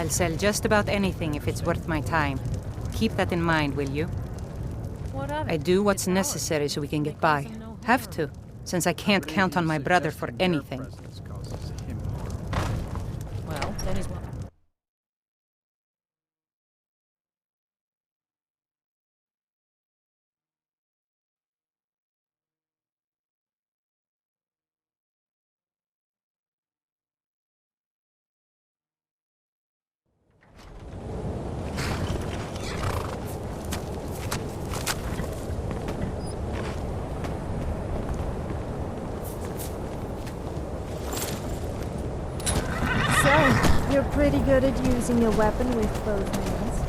I'll sell just about anything if it's worth my time. Keep that in mind, will you? I do what's necessary so we can get by. Have to, since I can't count on my brother for anything. Well, then he's one. So, you're pretty good at using your weapon with both hands.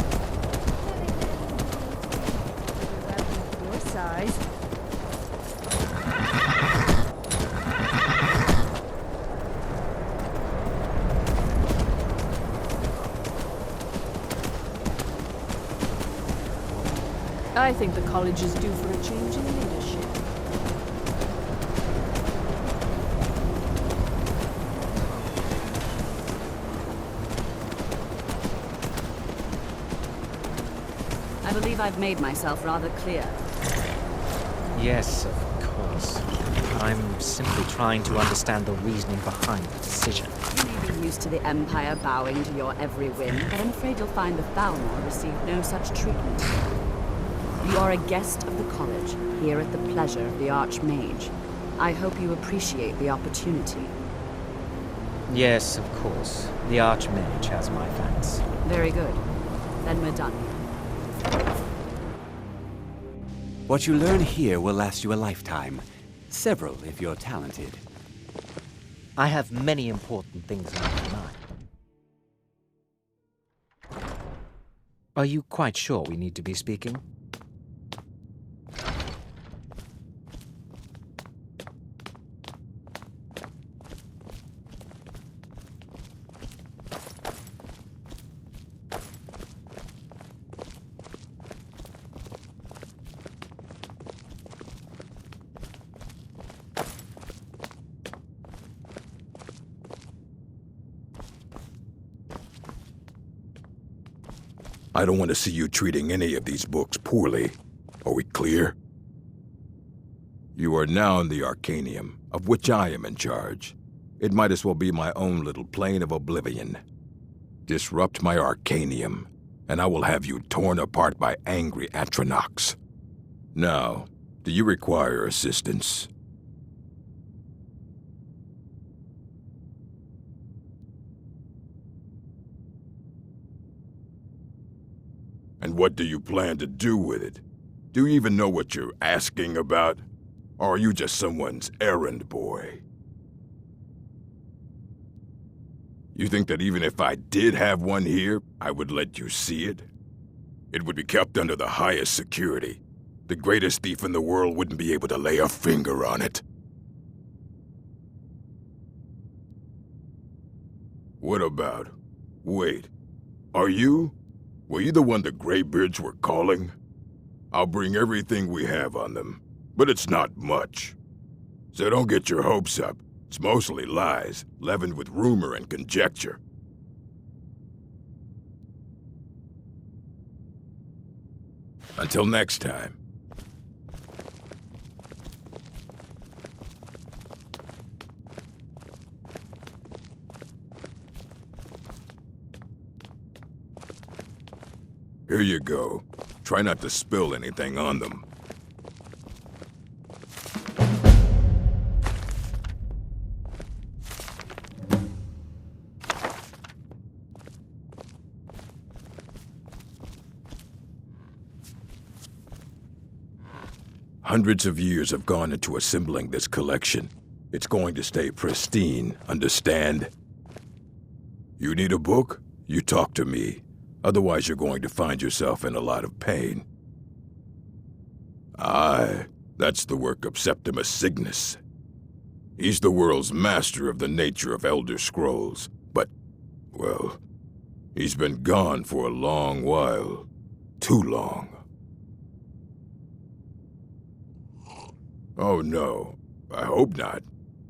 A weapon your size. I think the college is due for a change in leadership. I believe I've made myself rather clear. Yes, of course. I'm simply trying to understand the reasoning behind the decision. You may be used to the Empire bowing to your every whim, but I'm afraid you'll find the Thalmor receive no such treatment. You are a guest of the college, here at the pleasure of the Archmage. I hope you appreciate the opportunity. Yes, of course. The Archmage has my thanks. Very good. Then we're done. What you learn here will last you a lifetime. Several, if you're talented. I have many important things on my mind. Are you quite sure we need to be speaking? I don't want to see you treating any of these books poorly. Are we clear? You are now in the Arcanium, of which I am in charge. It might as well be my own little plane of oblivion. Disrupt my Arcanium, and I will have you torn apart by angry Atronachs. Now, do you require assistance? And what do you plan to do with it? Do you even know what you're asking about? Or are you just someone's errand boy? You think that even if I did have one here, I would let you see it? It would be kept under the highest security. The greatest thief in the world wouldn't be able to lay a finger on it. What about? Wait, are you? Were you the one the Greybeards were calling? I'll bring everything we have on them, but it's not much. So don't get your hopes up. It's mostly lies, leavened with rumor and conjecture. Until next time. Here you go. Try not to spill anything on them. Hundreds of years have gone into assembling this collection. It's going to stay pristine, understand? You need a book? You talk to me. Otherwise, you're going to find yourself in a lot of pain. Aye, that's the work of Septimus Cygnus. He's the world's master of the nature of Elder Scrolls, but, well, he's been gone for a long while. Too long. Oh no, I hope not.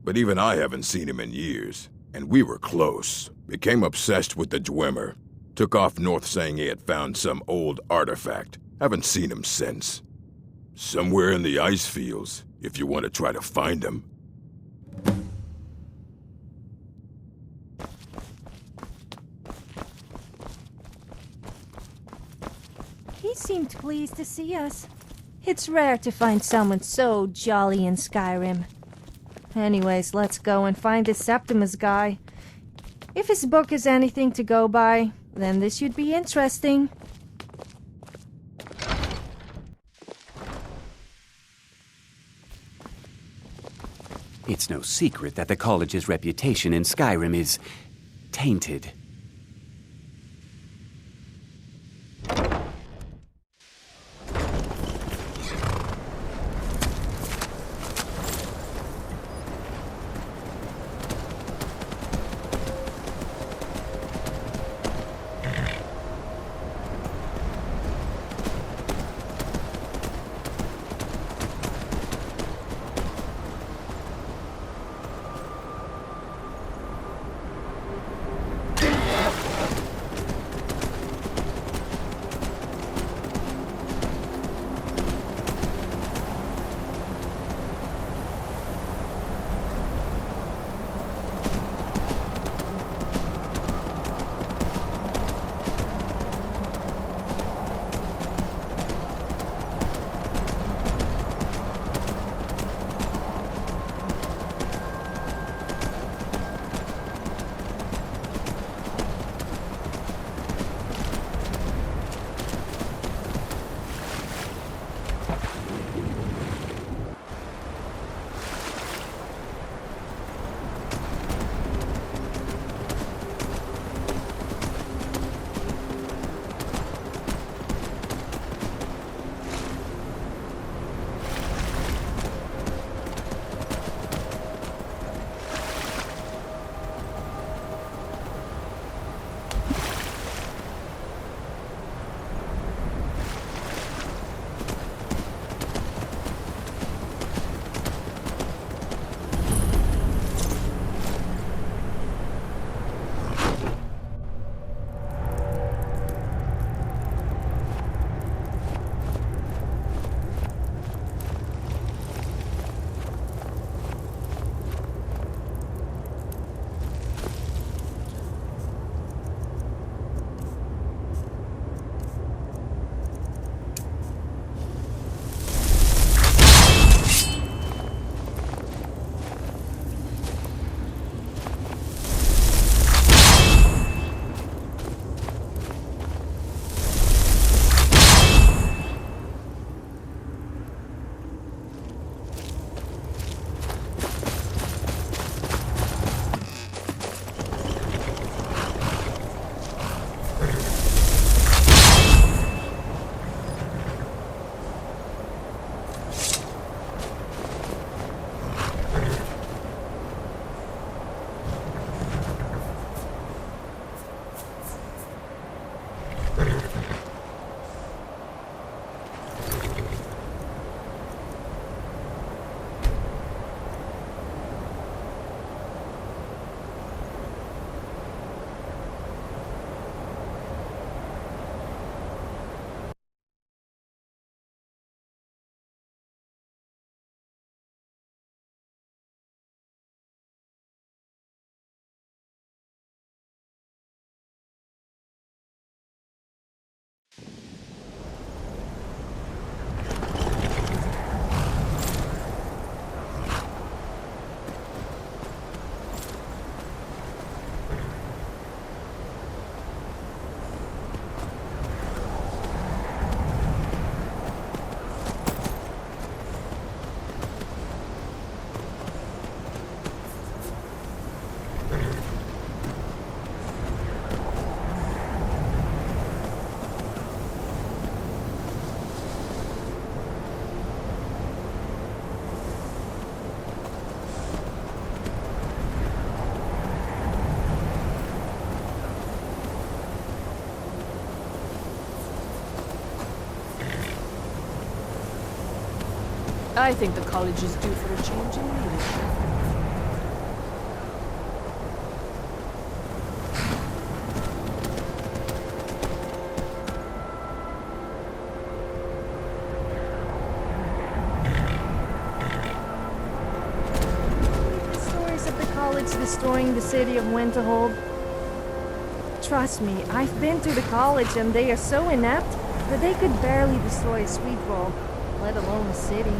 But even I haven't seen him in years, and we were close. Became obsessed with the Dwemer. Took off north saying he had found some old artifact. Haven't seen him since. Somewhere in the ice fields, if you want to try to find him. He seemed pleased to see us. It's rare to find someone so jolly in Skyrim. Anyways, let's go and find this Septimus guy. If his book is anything to go by, then this should be interesting. It's no secret that the college's reputation in Skyrim is tainted. I think the college is due for a change in leadership. destroying the city of Winterhold? Trust me, I've been to the college and they are so inept that they could barely destroy a sweet roll, let alone a city.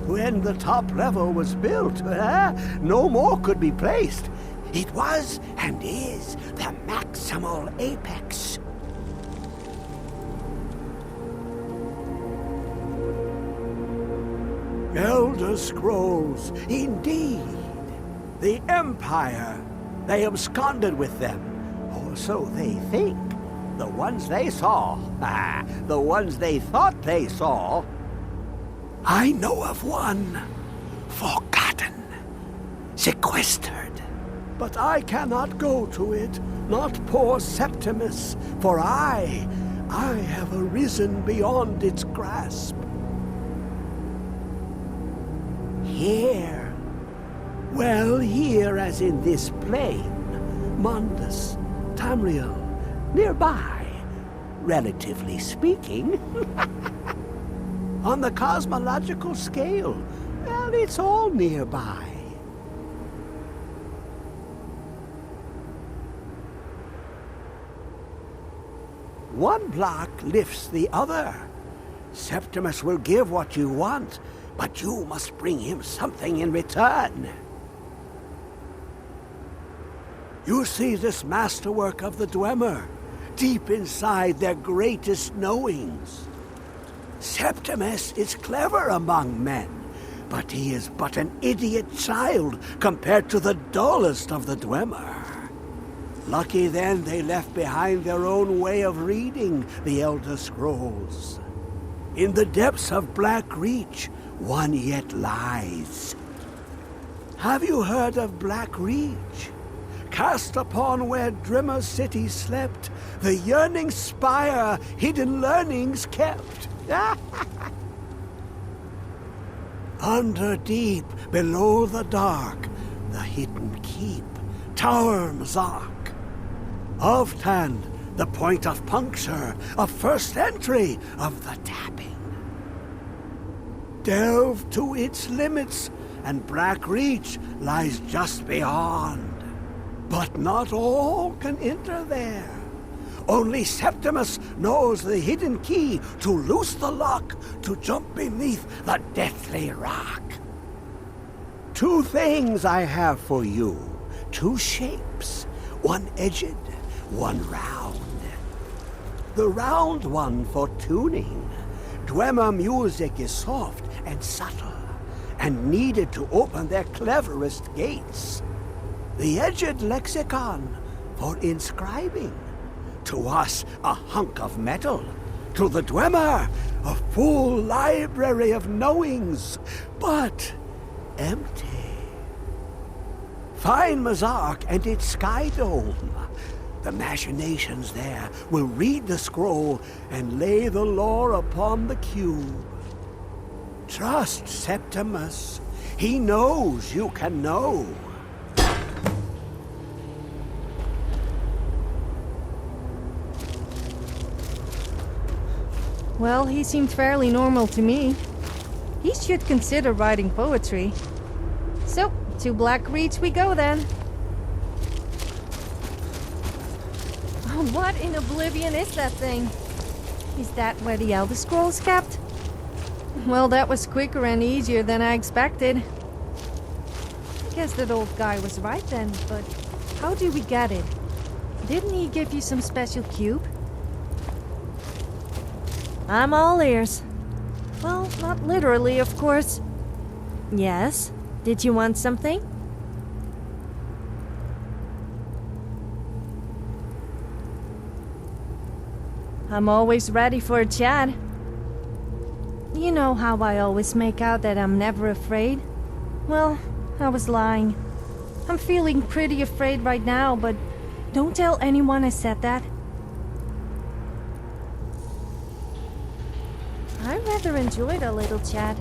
When the top level was built, no more could be placed. It was and is the maximal apex. Elder Scrolls, indeed. The Empire. They absconded with them, or so they think. The ones they saw, the ones they thought they saw. I know of one, forgotten, sequestered. But I cannot go to it, not poor Septimus, for I have arisen beyond its grasp. Here, well, here as in this plain, Mundus, Tamriel, nearby, relatively speaking. On the cosmological scale, well, it's all nearby. One block lifts the other. Septimus will give what you want, but you must bring him something in return. You see this masterwork of the Dwemer, deep inside their greatest knowings. Septimus is clever among men, but he is but an idiot child compared to the dullest of the Dwemer. Lucky then they left behind their own way of reading the Elder Scrolls. In the depths of Black Reach, one yet lies. Have you heard of Black Reach? Cast upon where Drimmer's city slept, the yearning spire hidden learnings kept. Under deep, below the dark, the hidden keep, Tower Mazark. Of Tand, the point of puncture, of first entry, of the tapping. Delve to its limits, and Black Reach lies just beyond. But not all can enter there. Only Septimus knows the hidden key to loose the lock, to jump beneath the deathly rock. Two things I have for you, two shapes, one edged, one round. The round one for tuning. Dwemer music is soft and subtle, and needed to open their cleverest gates. The edged lexicon for inscribing. To us, a hunk of metal. To the Dwemer, a full library of knowings, but empty. Find Mazark and its sky dome. The machinations there will read the scroll and lay the lore upon the cube. Trust Septimus. He knows you can know. Well, he seemed fairly normal to me. He should consider writing poetry. So, to Black Reach we go then. What in oblivion is that thing? Is that where the Elder Scrolls kept? Well, that was quicker and easier than I expected. I guess that old guy was right then, but how do we get it? Didn't he give you some special cube? I'm all ears. Well, not literally, of course. Yes? Did you want something? I'm always ready for a chat. You know how I always make out that I'm never afraid? Well, I was lying. I'm feeling pretty afraid right now, but don't tell anyone I said that. I rather enjoyed a little chat.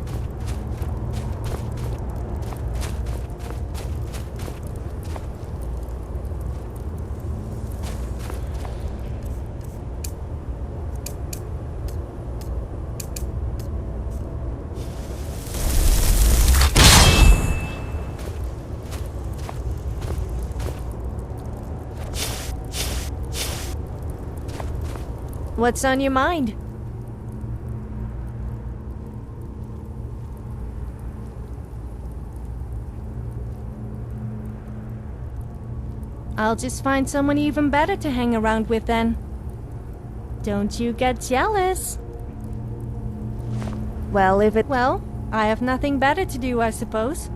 What's on your mind? I'll just find someone even better to hang around with then. Don't you get jealous. Well, I have nothing better to do, I suppose.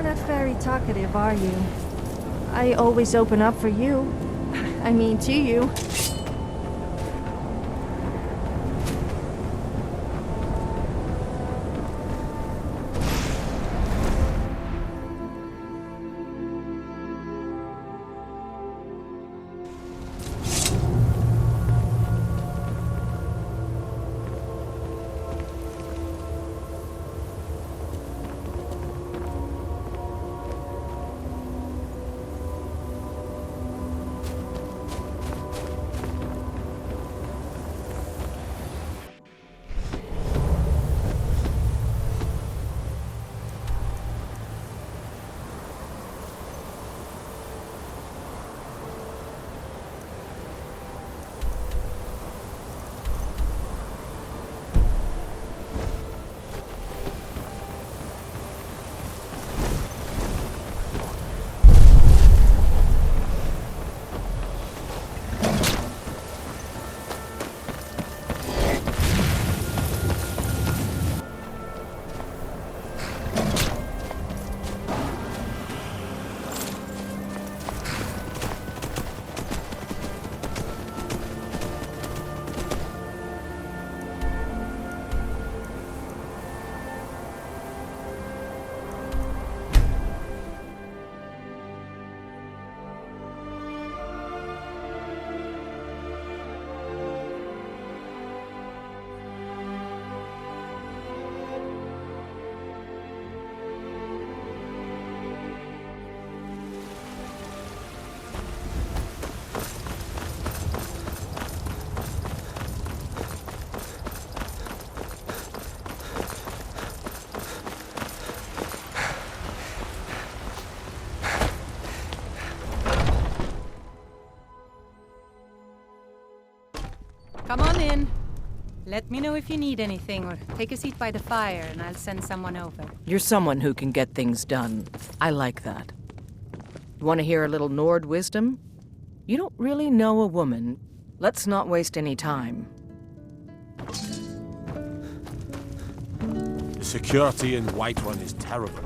not very talkative, are you? I always open up for you. I mean, to you. Come on in. Let me know if you need anything, or take a seat by the fire and I'll send someone over. You're someone who can get things done. I like that. You want to hear a little Nord wisdom? You don't really know a woman. Let's not waste any time. The security in Whiterun is terrible.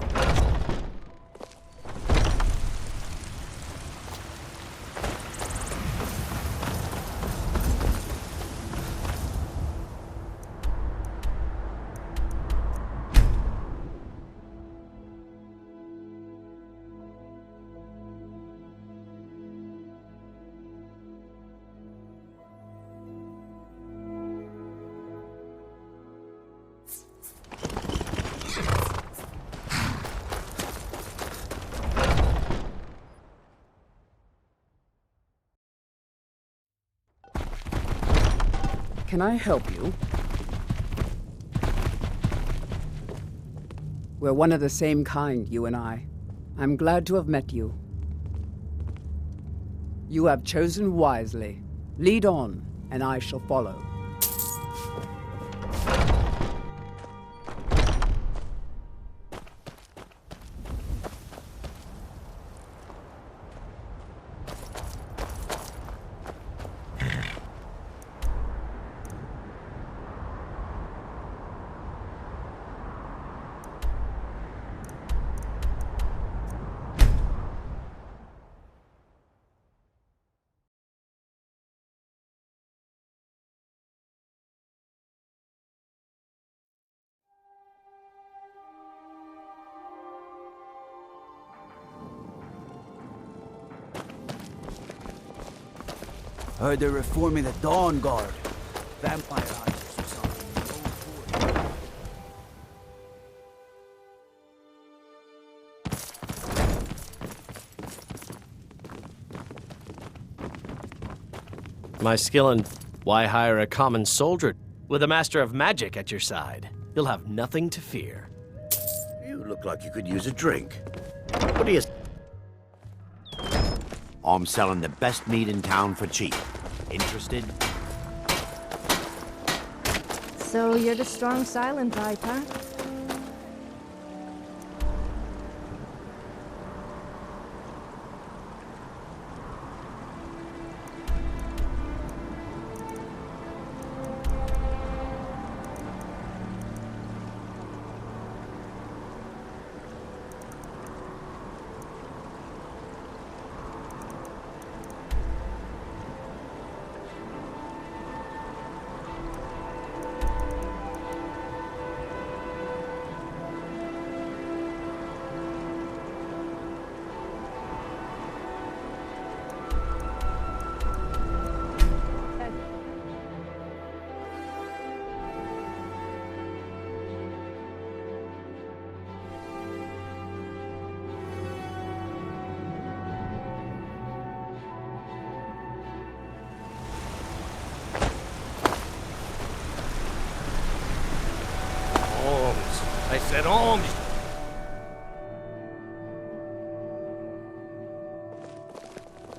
Can I help you? We're one of the same kind, you and I. I'm glad to have met you. You have chosen wisely. Lead on, and I shall follow. Heard they're reforming the Dawn Guard. Vampire hunters or something. My skill in why hire a common soldier with a master of magic at your side? You'll have nothing to fear. You look like you could use a drink. What do you... I'm selling the best meat in town for cheap. Interested? So you're the strong silent type, huh?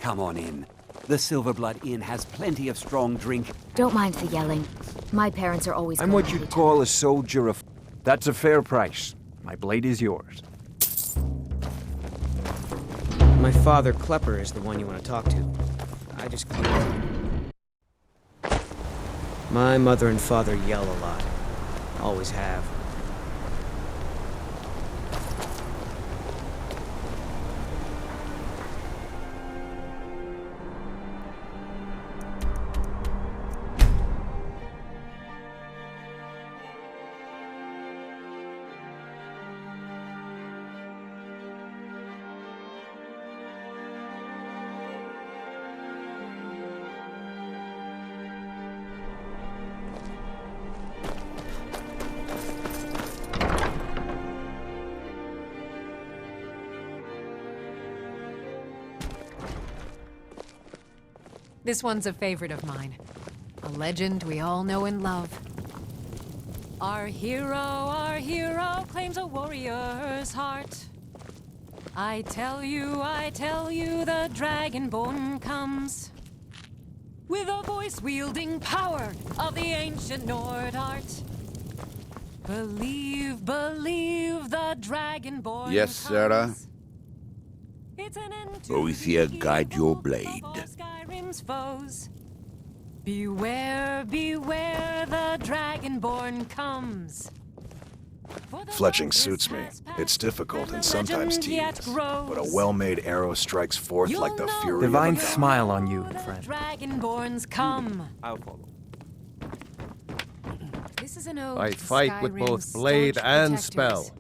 Come on in. The Silverblood Inn has plenty of strong drink. Don't mind the yelling. My parents are always I'm going what at you'd each call a soldier of... That's a fair price. My blade is yours. My father, Klepper, is the one you want to talk to. I just... My mother and father yell a lot. Always have. This one's a favorite of mine. A legend we all know and love. Our hero claims a warrior's heart. I tell you, the Dragonborn comes. With a voice-wielding power of the ancient Nord art. Believe, the Dragonborn Yes, Sarah? comes. It's an end to Boethiah, the guide your evil blade. of all Skyrim's foes. Beware, the Dragonborn comes. Fletching suits me. It's difficult and sometimes tedious, but a well-made arrow strikes forth like the fury Divine of a... smile on you, friend. Dragonborns come. I'll follow. This is an ode I to fight with both Skyrim's blade staunch and protectors, spell.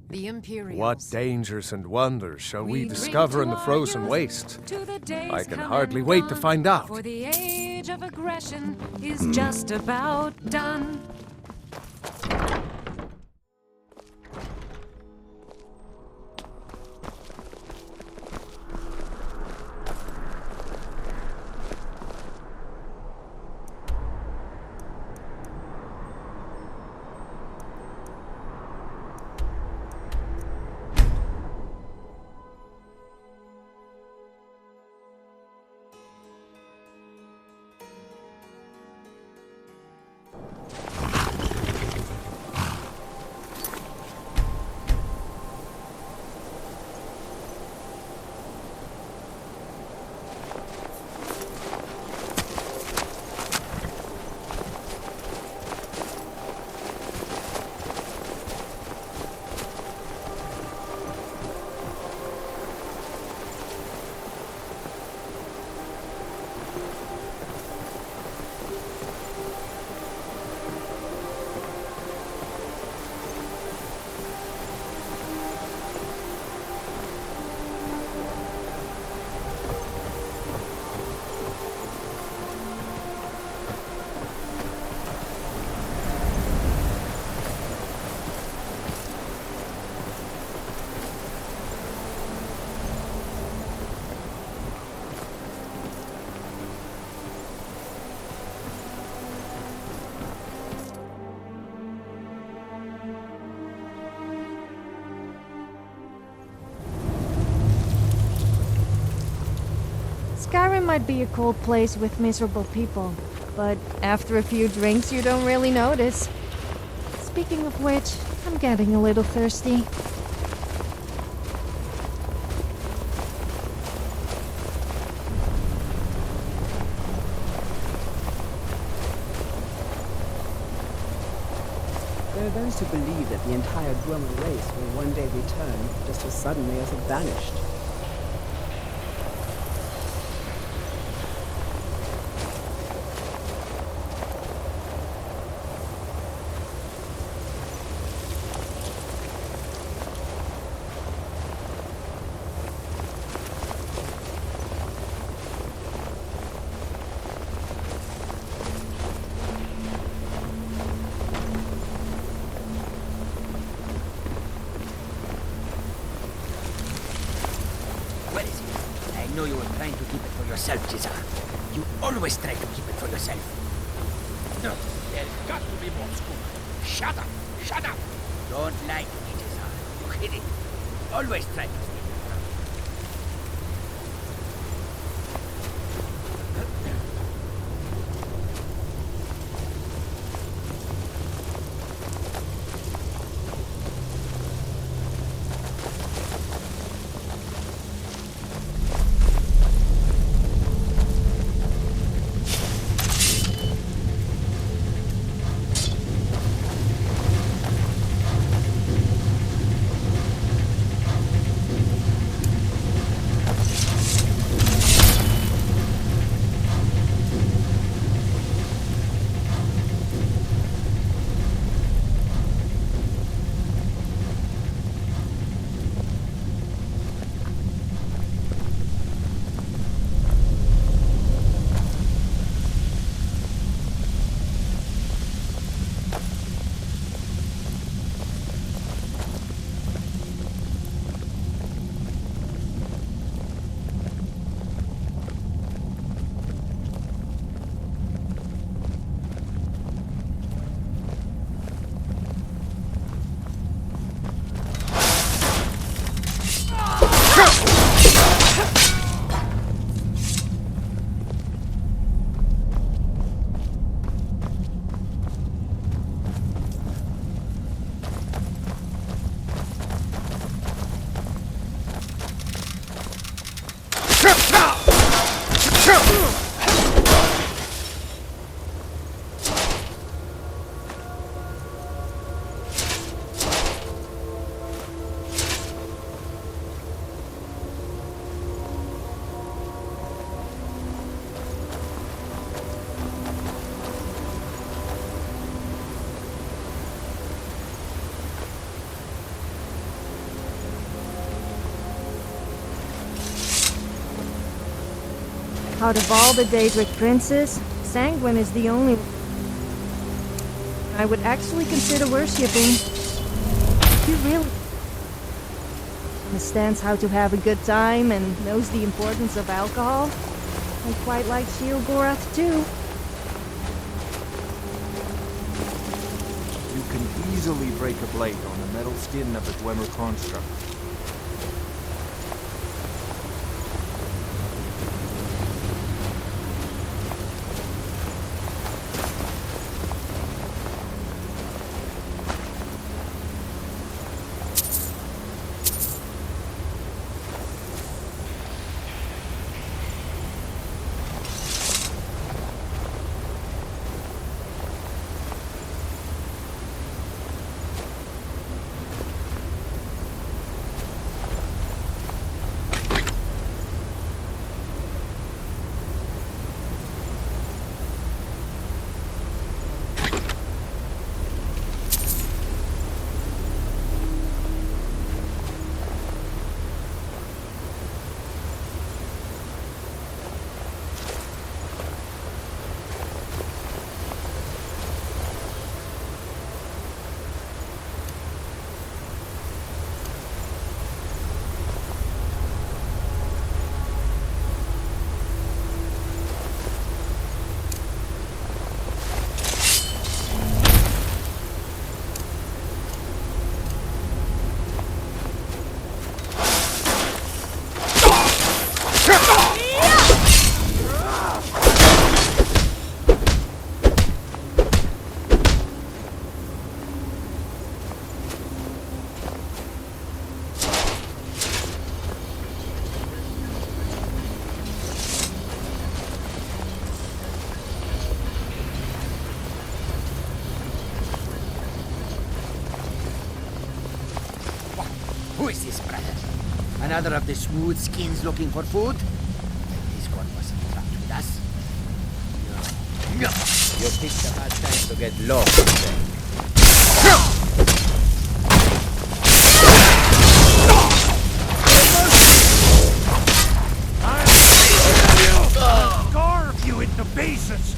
The Imperials. What dangers and wonders shall we We discover drink in the to our frozen youth, waste? to the days I can come hardly and wait to gone, find out. For the age of aggression is just about done. Skyrim might be a cold place with miserable people, but after a few drinks you don't really notice. Speaking of which, I'm getting a little thirsty. There are those who believe that the entire Dwemer race will one day return just as suddenly as it vanished. What is it? I know you were trying to keep it for yourself, Jizza. You always try to keep it for yourself. No, there's got to be more scoop. Shut up! Shut up! Don't like me, Desire. You kidding? Always try to steal your thunder. Out of all the Daedric princes, Sanguine is the only I would actually consider worshipping. He really understands how to have a good time and knows the importance of alcohol. I quite like Sheilgorath too. You can easily break a blade on the metal skin of a Dwemer construct. Who is this, brother? Another of the smooth skins looking for food? This one wasn't trapped with us. No. You picked a bad time to get lost. I'll carve you into pieces!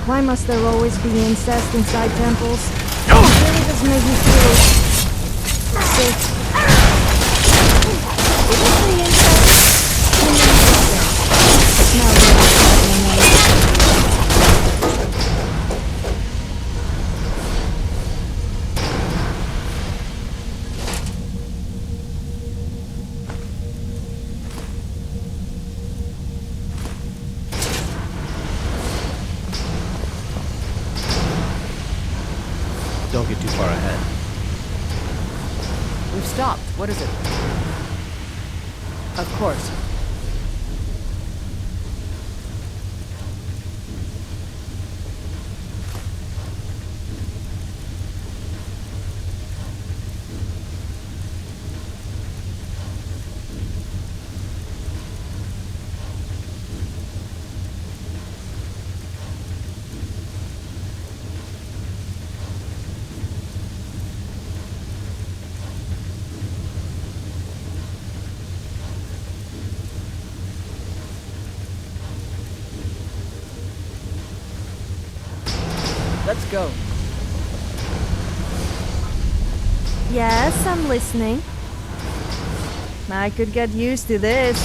Why must there always be incest inside temples? It really does make me feel sick. It was the incest. Now Don't get too far ahead. We've stopped. What is it? Of course. Let's go. Yes, I'm listening. I could get used to this.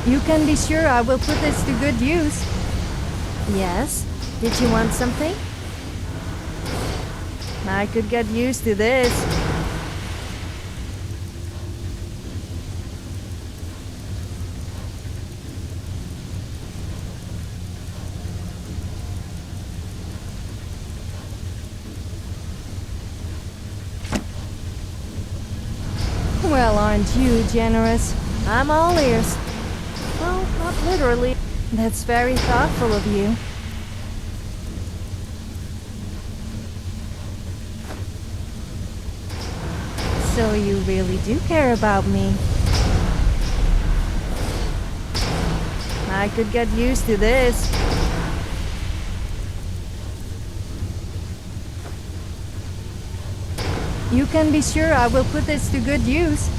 You can be sure I will put this to good use. Yes? Did you want something? I could get used to this. Well, aren't you generous? I'm all ears. Well, not literally. That's very thoughtful of you. So you really do care about me. I could get used to this. You can be sure I will put this to good use.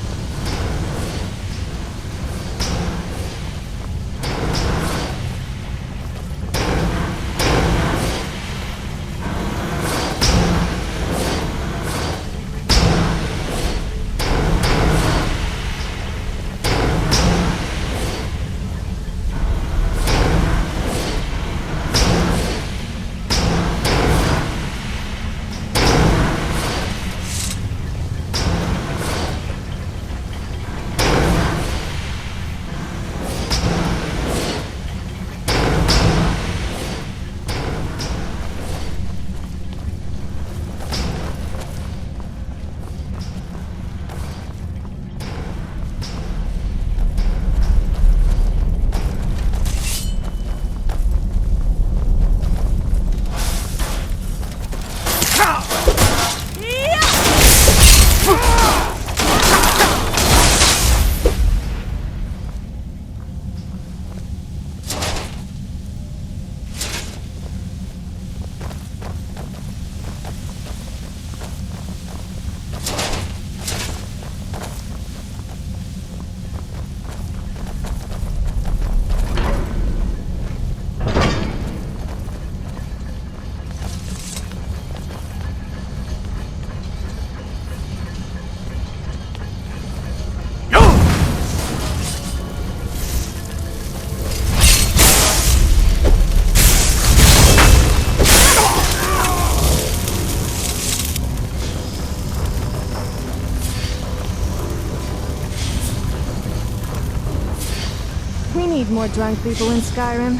We need more drunk people in Skyrim.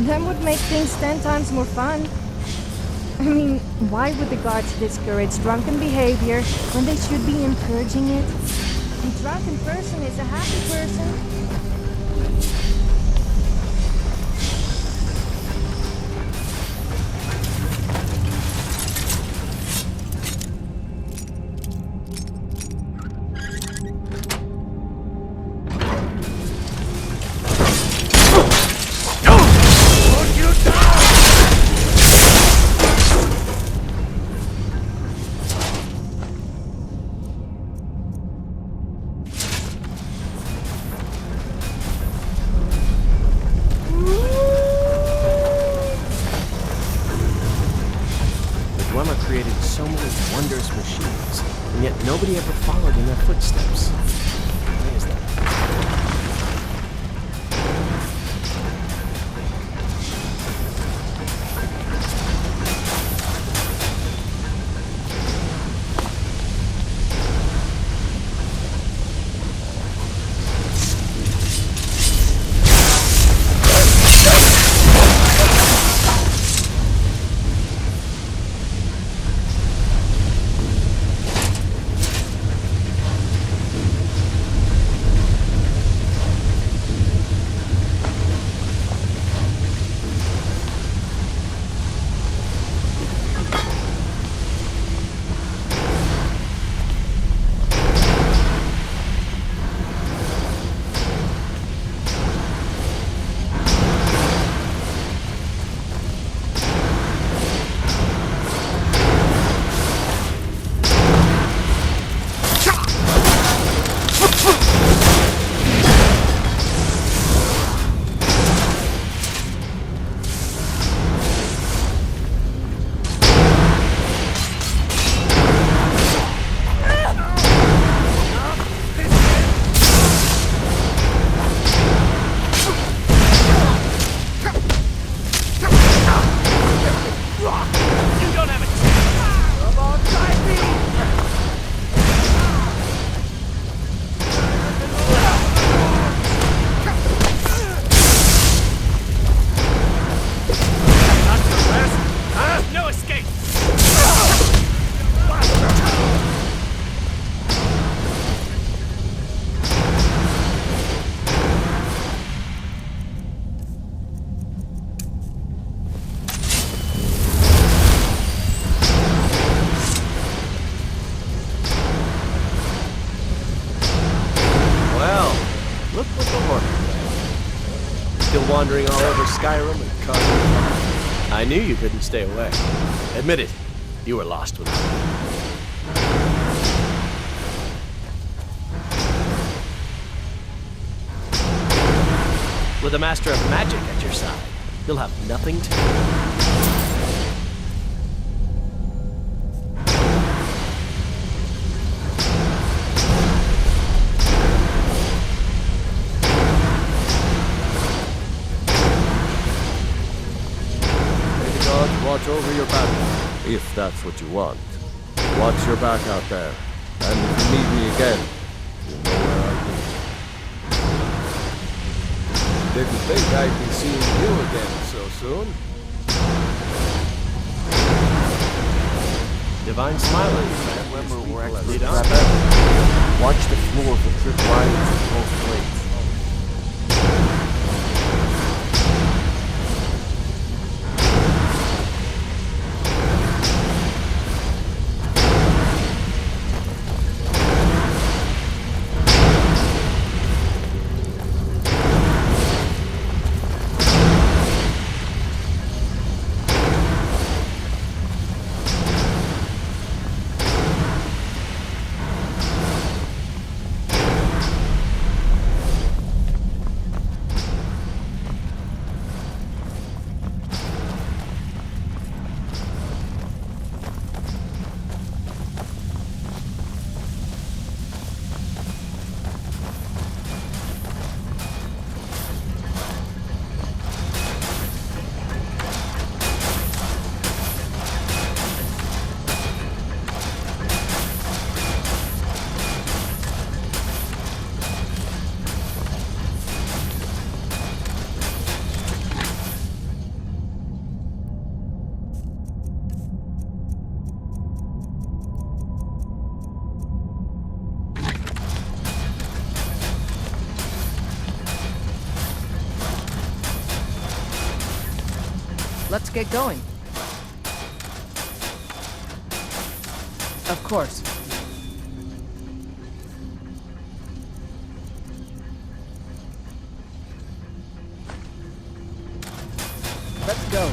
That would make things 10 times more fun. I mean, why would the guards discourage drunken behavior when they should be encouraging it? A drunken person is a happy person. wondrous machines, and yet nobody ever followed in their footsteps. Why is that? Wandering all over Skyrim and causing trouble. I knew you couldn't stay away. Admit it, you were lost without me. With a master of magic at your side, you'll have nothing to do. Watch over your back, if that's what you want. Watch your back out there, and if you need me again, you know where I'll be. Didn't think I'd be seeing you again so soon. Divine smiling. Remember where You don't? Watch the floor for trip wires and both plates. Let's get going. Of course. Let's go.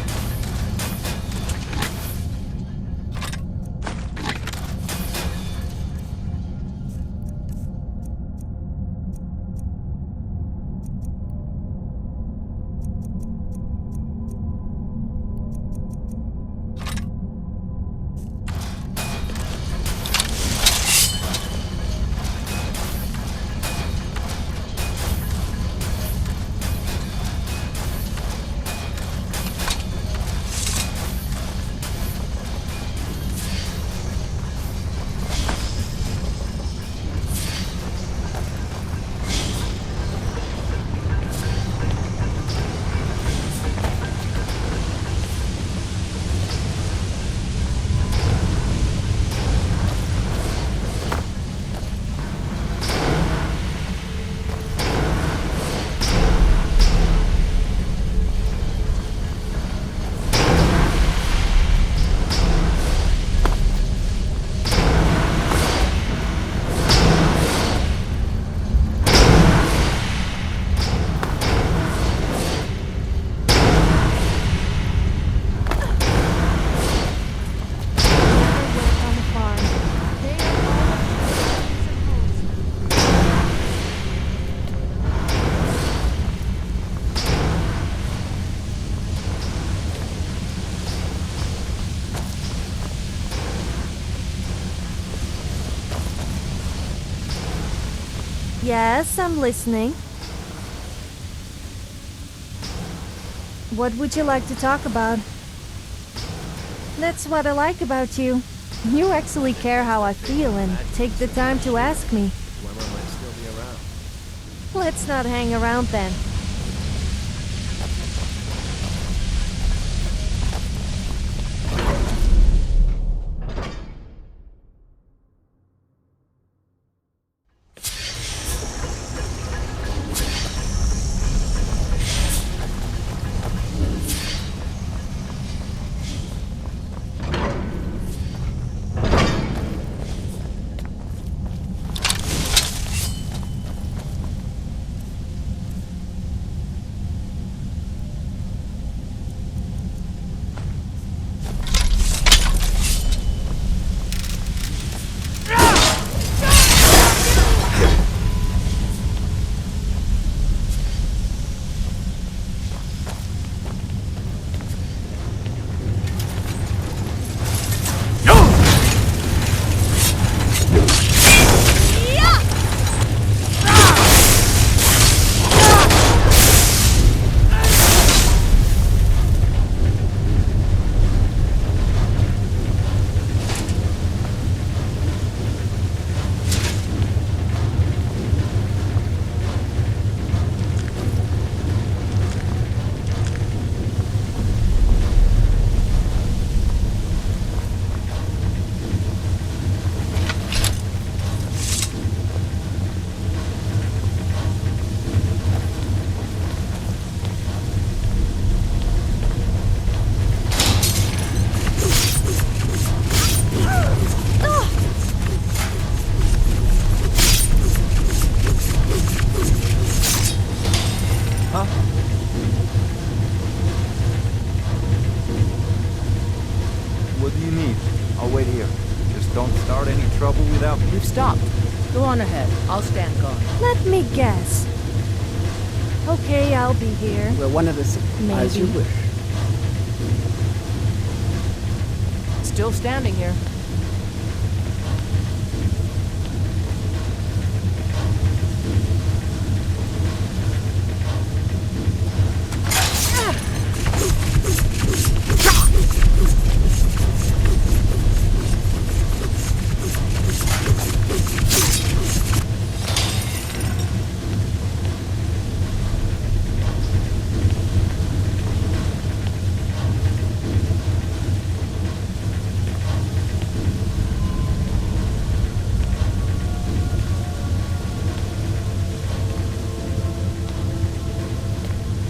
Yes, I'm listening. What would you like to talk about? That's what I like about you. You actually care how I feel and take the time to ask me. Whoever might still be around. Let's not hang around then. What do you need? I'll wait here. Just don't start any trouble without me. We've stopped. Go on ahead. I'll stand guard. Let me guess. Okay, I'll be here. We're one of the... As you Maybe. wish. Still standing here.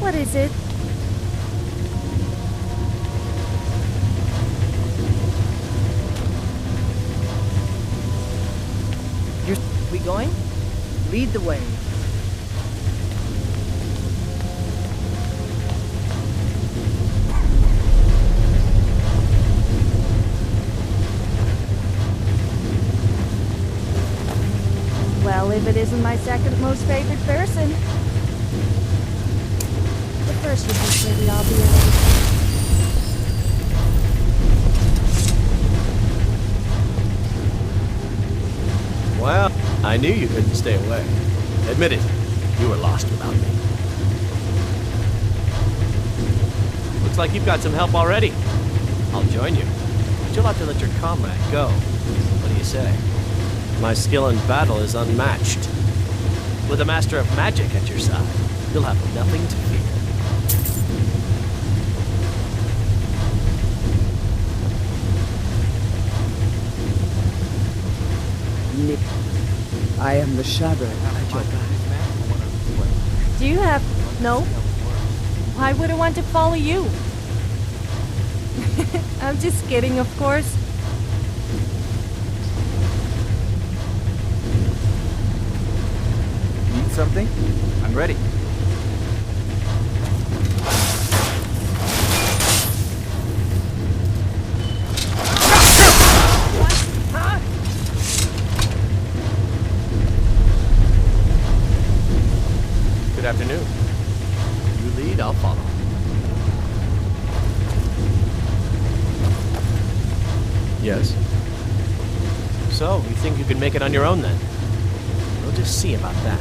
What is it? We going? Lead the way. Well, if it isn't my second most favorite person. The first would be pretty obvious. Well, I knew you couldn't stay away. Admit it, you were lost without me. Looks like you've got some help already. I'll join you, but you'll have to let your comrade go. What do you say? My skill in battle is unmatched. With a master of magic at your side, you'll have nothing to fear. I am the shadow at your back. Do you have... No? Why would I want to follow you? I'm just kidding, of course. Need something? I'm ready. Good afternoon. You lead, I'll follow. Yes. So, you think you can make it on your own then? We'll just see about that.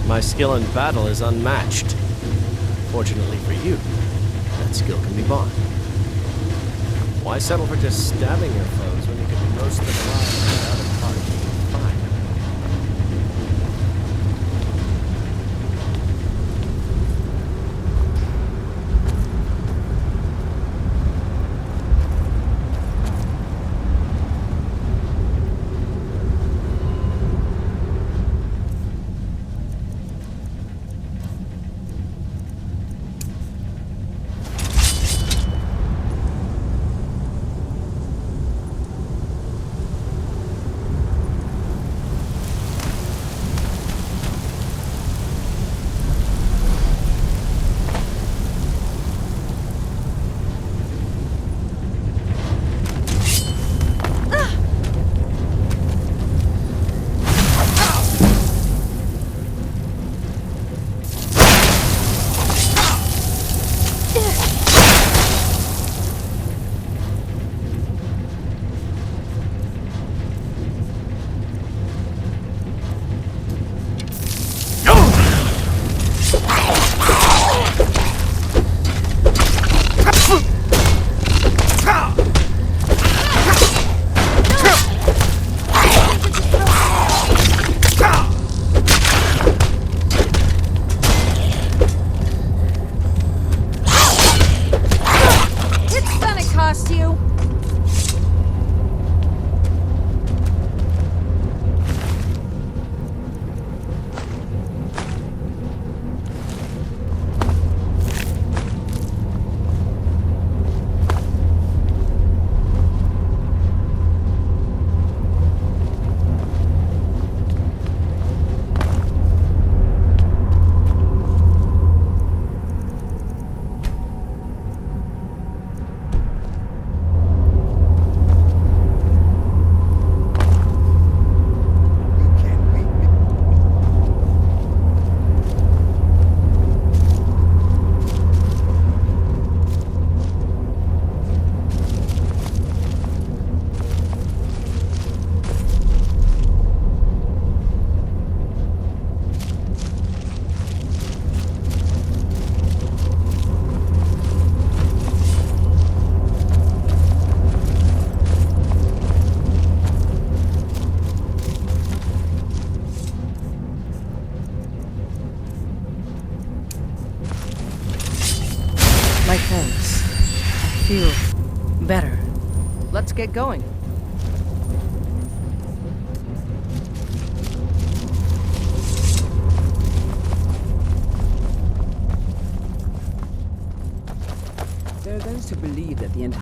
My skill in battle is unmatched. Fortunately for you, that skill can be bought. Why settle for just stabbing your foes when you could roast them alive without a heart? Fine. My thanks. I feel better. Let's get going. There are those who believe that the entire